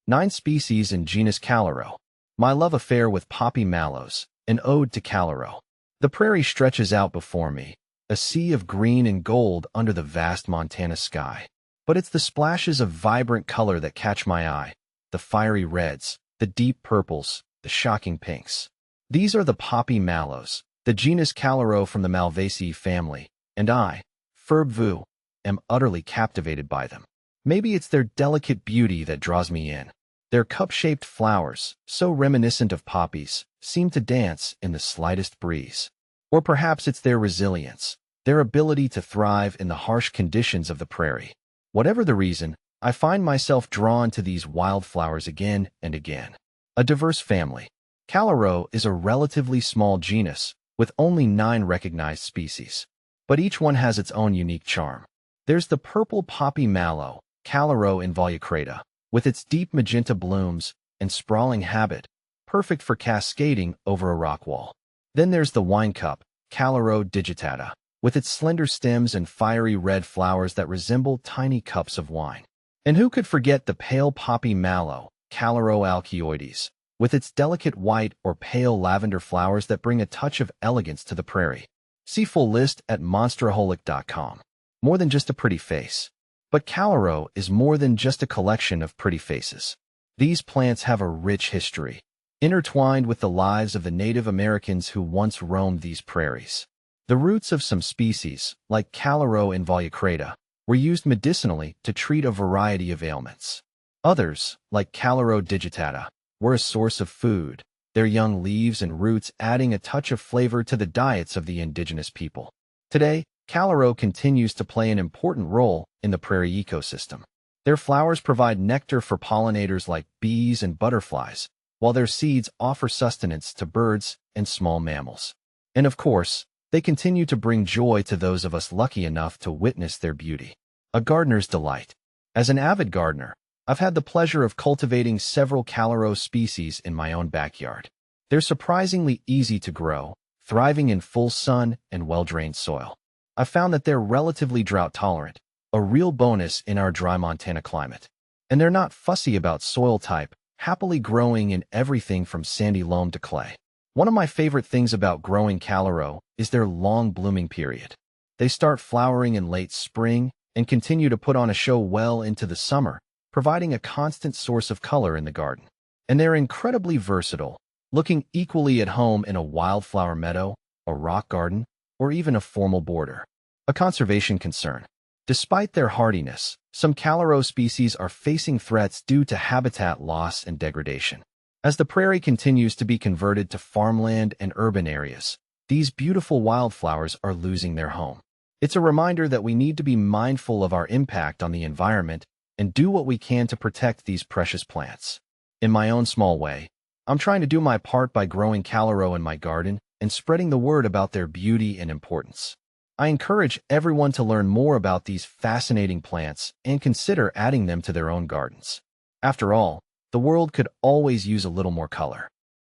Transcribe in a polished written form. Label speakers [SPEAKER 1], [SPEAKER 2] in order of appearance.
[SPEAKER 1] 9 species in genus Callirhoe. My love affair with poppy mallows, an ode to Callirhoe. The prairie stretches out before me, a sea of green and gold under the vast Montana sky. But it's the splashes of vibrant color that catch my eye, the fiery reds, the deep purples, the shocking pinks. These are the poppy mallows, the genus Callirhoe from the Malvaceae family, and I, Ferb Vu, am utterly captivated by them. Maybe it's their delicate beauty that draws me in. Their cup-shaped flowers, so reminiscent of poppies, seem to dance in the slightest breeze. Or perhaps it's their resilience, their ability to thrive in the harsh conditions of the prairie. Whatever the reason, I find myself drawn to these wildflowers again and again. A diverse family. Callirhoe is a relatively small genus, with only 9 recognized species. But each one has its own unique charm. There's the purple poppy mallow, Callirhoe involucrata, with its deep magenta blooms and sprawling habit, perfect for cascading over a rock wall. Then there's the wine cup, Callirhoe digitata, with its slender stems and fiery red flowers that resemble tiny cups of wine. And who could forget the pale poppy mallow, Callirhoe alkioides, with its delicate white or pale lavender flowers that bring a touch of elegance to the prairie. See full list at monsteraholic.com. More than just a pretty face. But Callirhoe is more than just a collection of pretty faces. These plants have a rich history, intertwined with the lives of the Native Americans who once roamed these prairies. The roots of some species, like Callirhoe involucrata, were used medicinally to treat a variety of ailments. Others, like Callirhoe digitata, were a source of food, their young leaves and roots adding a touch of flavor to the diets of the indigenous people. Today, Callirhoe continues to play an important role in the prairie ecosystem. Their flowers provide nectar for pollinators like bees and butterflies, while their seeds offer sustenance to birds and small mammals. And of course, they continue to bring joy to those of us lucky enough to witness their beauty. A gardener's delight. As an avid gardener, I've had the pleasure of cultivating several Callirhoe species in my own backyard. They're surprisingly easy to grow, thriving in full sun and well-drained soil. I've found that they're relatively drought-tolerant, a real bonus in our dry Montana climate. And they're not fussy about soil type, happily growing in everything from sandy loam to clay. One of my favorite things about growing Callirhoe is their long blooming period. They start flowering in late spring and continue to put on a show well into the summer, providing a constant source of color in the garden. And they're incredibly versatile, looking equally at home in a wildflower meadow, a rock garden, or even a formal border. A conservation concern. Despite their hardiness, some Callirhoe species are facing threats due to habitat loss and degradation. As the prairie continues to be converted to farmland and urban areas, these beautiful wildflowers are losing their home. It's a reminder that we need to be mindful of our impact on the environment and do what we can to protect these precious plants. In my own small way, I'm trying to do my part by growing Callirhoe in my garden and spreading the word about their beauty and importance. I encourage everyone to learn more about these fascinating plants and consider adding them to their own gardens. After all, the world could always use a little more color.